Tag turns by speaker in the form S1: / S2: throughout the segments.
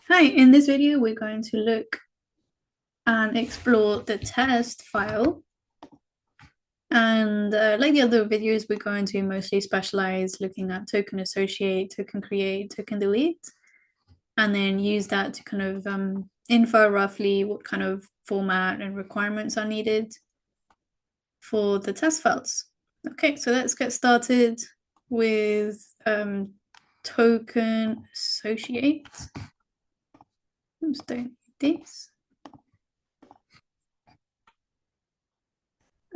S1: Hi, in this video, we're going to look and explore the test file. And like the other videos, we're going to mostly specialize looking at token associate, token create, token delete, and then use that to kind of infer roughly what kind of format and requirements are needed for the test files. Okay, so let's get started with token associate. Oops, don't need this.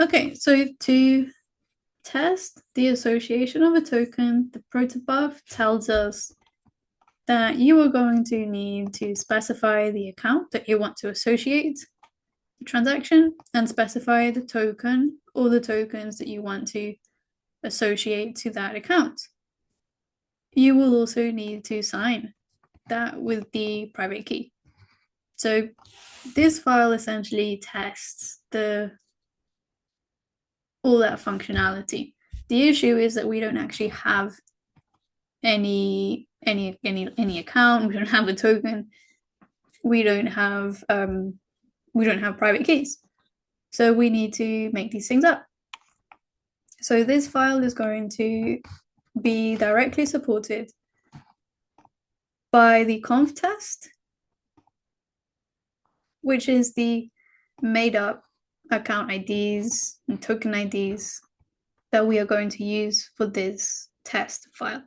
S1: Okay, so to test the association of a token, the protobuf tells us that you are going to need to specify the account that you want to associate the transaction and specify the token or the tokens that you want to associate to that account. You will also need to sign that with the private key. So this file essentially tests all that functionality. The issue is that we don't actually have any account. We don't have a token. We don't have private keys. So we need to make these things up. So this file is going to be directly supported by the conf test, which is the made up account IDs and token IDs that we are going to use for this test file.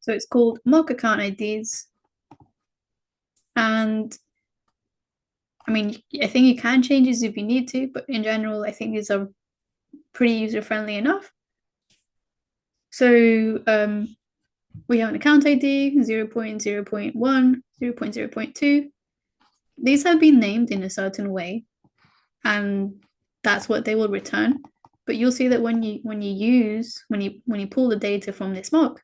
S1: So it's called mock account IDs. And I mean, I think you can change these if you need to, but in general, I think these are pretty user-friendly enough. So we have an account ID 0.0.1, 0.0.2. These have been named in a certain way, and that's what they will return. But you'll see that when you pull the data from this mock,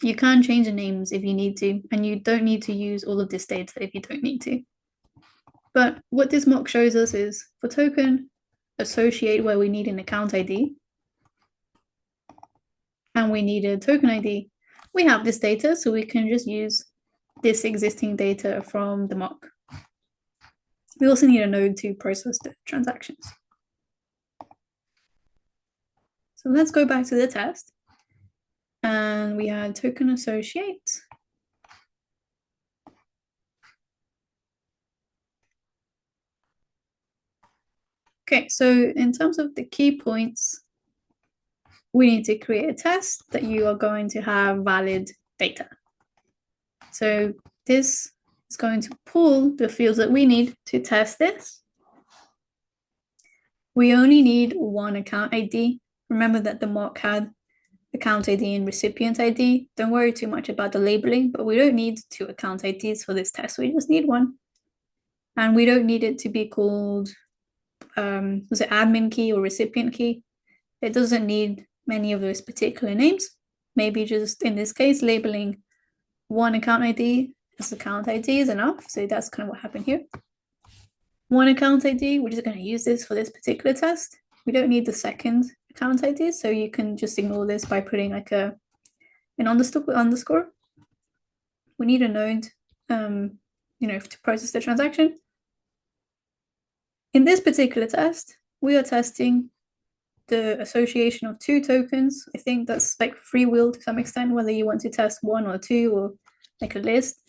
S1: you can change the names if you need to, and you don't need to use all of this data if you don't need to. But what this mock shows us is for token associate where we need an account ID and we need a token ID, we have this data, so we can just use this existing data from the mock. We also need a node to process the transactions. So let's go back to the test. And we had token associate. Okay, so in terms of the key points, we need to create a test that you are going to have valid data. So this is going to pull the fields that we need to test this. We only need one account ID. Remember that the mock had account ID and recipient ID. Don't worry too much about the labeling, but we don't need two account IDs for this test. We just need one. And we don't need it to be called, was it admin key or recipient key? It doesn't need many of those particular names. Maybe just in this case, labeling one account ID as account ID is enough. So that's kind of what happened here. One account ID, we're just going to use this for this particular test. We don't need the second account ID, so you can just ignore this by putting like an underscore. We need a node, to process the transaction. In this particular test, we are testing the association of two tokens. I think that's like free will to some extent, whether you want to test one or two or like a list,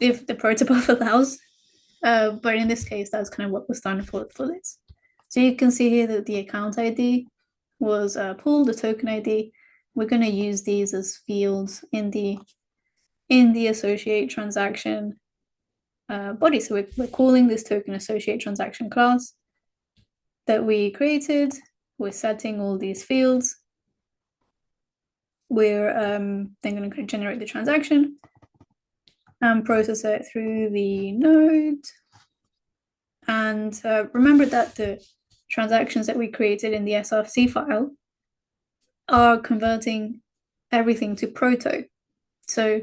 S1: if the protobuf allows. But in this case, that's kind of what was done for this. So you can see here that the account ID was pulled, the token ID. We're going to use these as fields in the associate transaction body. So we're calling this token associate transaction class that we created. We're setting all these fields. We're then going to generate the transaction and process it through the node. And remember that the transactions that we created in the src file are converting everything to proto. So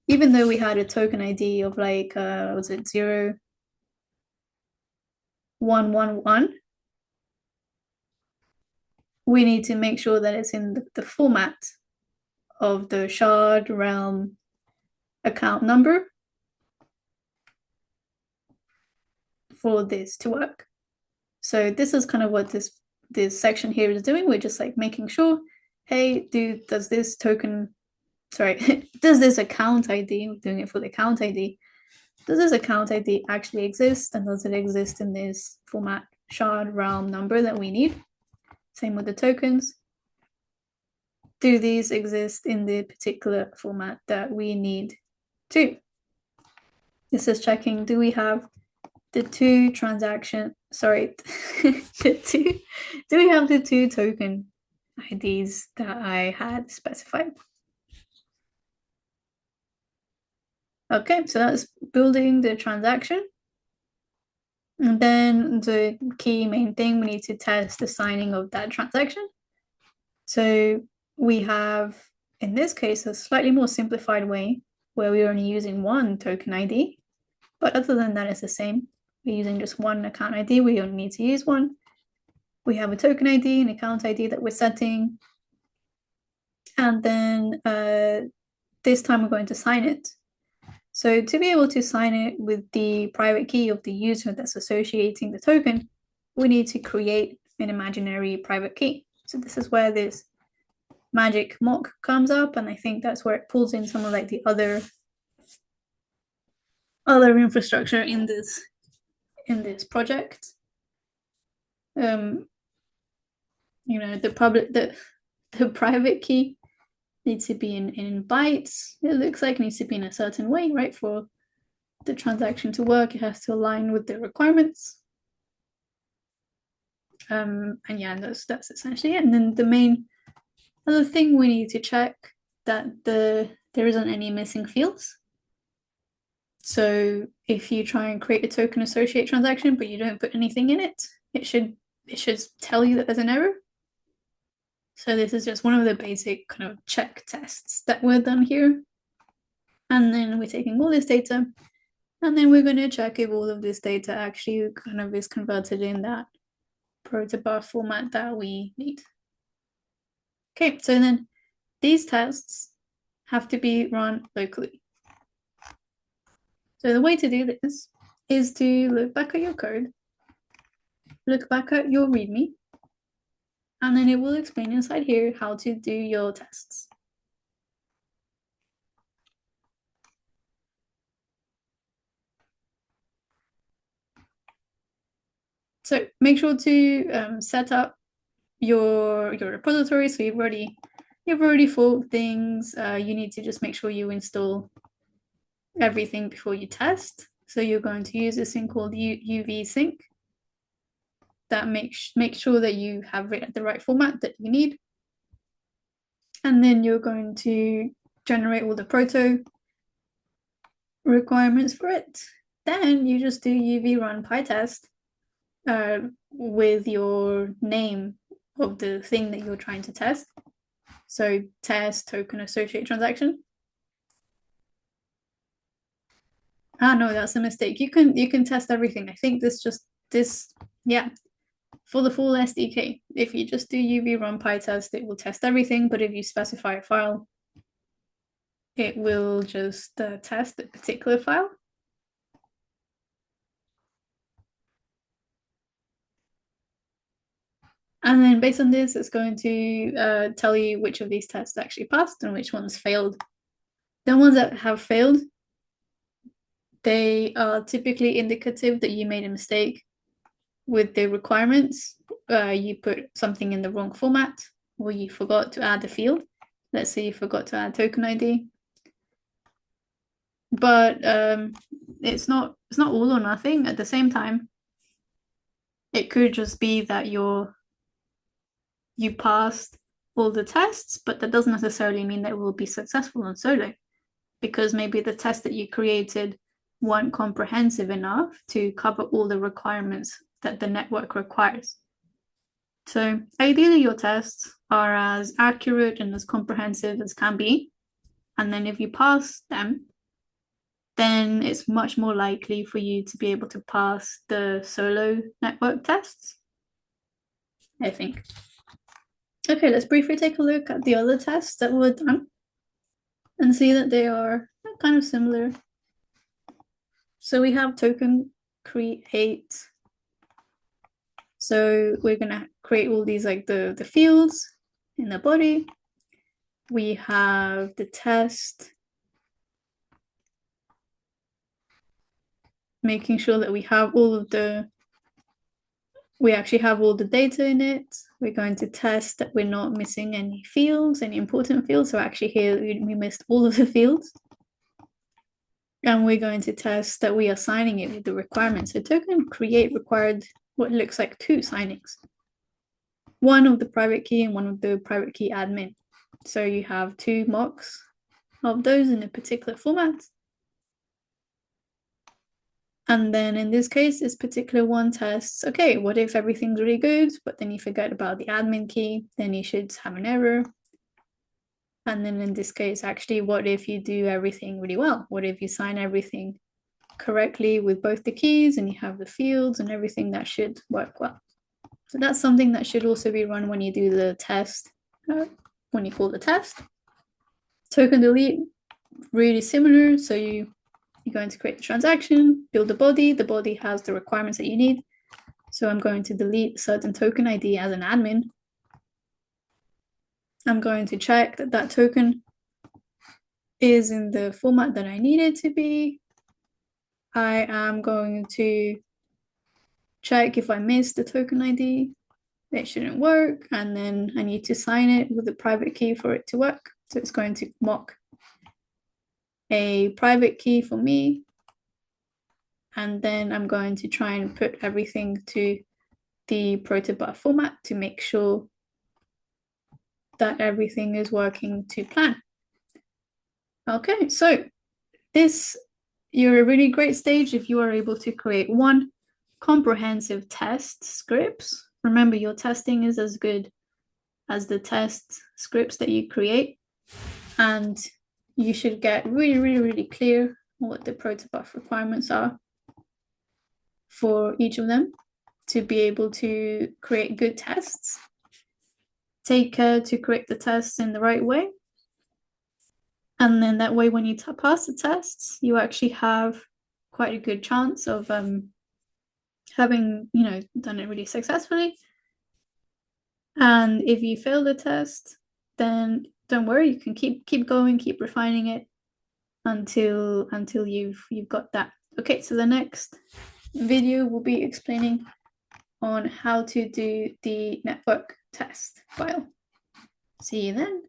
S1: even though we had a token ID of like, was it 0111, we need to make sure that it's in the format of the shard, realm, account number for this to work. So this is kind of what this section here is doing. We're just like making sure, hey, does this token, sorry, does this account ID, we're doing it for the account ID, does this account ID actually exist, and does it exist in this format shard realm number that we need? Same with the tokens. Do these exist in the particular format that we need to? This is checking, do we have the two transaction, sorry, do we have the two token IDs that I had specified? Okay, so that's building the transaction. And then the key main thing, we need to test the signing of that transaction. So we have, in this case, a slightly more simplified way where we're only using one token ID. But other than that, it's the same. We're using just one account ID. We only need to use one. We have a token ID, an account ID that we're setting. And then this time we're going to sign it. So to be able to sign it with the private key of the user that's associating the token, we need to create an imaginary private key. So this is where this magic mock comes up, and I think that's where it pulls in some of like the other infrastructure in this project. You know, the private key needs to be in bytes. It looks like it needs to be in a certain way, right? For the transaction to work, it has to align with the requirements. And yeah, that's essentially it. And then the main other thing we need to check that there isn't any missing fields. So if you try and create a token associate transaction, but you don't put anything in it, it should tell you that there's an error. So this is just one of the basic kind of check tests that were done here. And then we're taking all this data, and then we're going to check if all of this data actually kind of is converted in that protobuf format that we need. Okay, so then these tests have to be run locally. So the way to do this is to look back at your code, look back at your README, and then it will explain inside here how to do your tests. So make sure to set up your repository. So you've already forked things. You need to just make sure you install everything before you test. So you're going to use this thing called UV sync. That makes sure that you have it at the right format that you need. And then you're going to generate all the proto requirements for it. Then you just do UV run PyTest with your name of the thing that you're trying to test. So test token associate transaction. No, that's a mistake. You can test everything. I think yeah. For the full SDK, if you just do UV run PyTest, it will test everything. But if you specify a file, it will just test a particular file. And then based on this, it's going to tell you which of these tests actually passed and which ones failed. The ones that have failed, they are typically indicative that you made a mistake with the requirements. You put something in the wrong format, or you forgot to add a field. Let's say you forgot to add token ID. But it's not all or nothing. At the same time, it could just be that you passed all the tests, but that doesn't necessarily mean that it will be successful on solo, because maybe the tests that you created weren't comprehensive enough to cover all the requirements that the network requires. So ideally your tests are as accurate and as comprehensive as can be. And then if you pass them, then it's much more likely for you to be able to pass the solo network tests, I think. Okay, let's briefly take a look at the other tests that were done and see that they are kind of similar. So we have token create. So we're gonna create all these like the fields in the body. We have the test, making sure that we actually have all the data in it. We're going to test that we're not missing any fields, any important fields. So actually here we missed all of the fields. And we're going to test that we are signing it with the requirements. So token create required what looks like 2 signings. One of the private key and one of the private key admin. So you have 2 mocks of those in a particular format. And then in this case, this particular one tests, okay, what if everything's really good, but then you forget about the admin key, then you should have an error. And then in this case, actually, what if you do everything really well? What if you sign everything correctly with both the keys and you have the fields and everything that should work well? So that's something that should also be run when you do the test, when you call the test. Token delete, really similar. So you're going to create the transaction, build the body has the requirements that you need. So I'm going to delete certain token ID as an admin. I'm going to check that that token is in the format that I need it to be. I am going to check if I missed the token ID. It shouldn't work. And then I need to sign it with a private key for it to work. So it's going to mock a private key for me. And then I'm going to try and put everything to the protobuf format to make sure that everything is working to plan. Okay, so you're a really great stage if you are able to create one comprehensive test scripts. Remember, your testing is as good as the test scripts that you create. And you should get really, really, really clear what the protobuf requirements are for each of them to be able to create good tests. Take care to create the tests in the right way. And then that way, when you pass the tests, you actually have quite a good chance of having, done it really successfully. And if you fail the test, then don't worry, you can keep going, keep refining it until you've got that. Okay, so the next video will be explaining on how to do the network test file. See you then.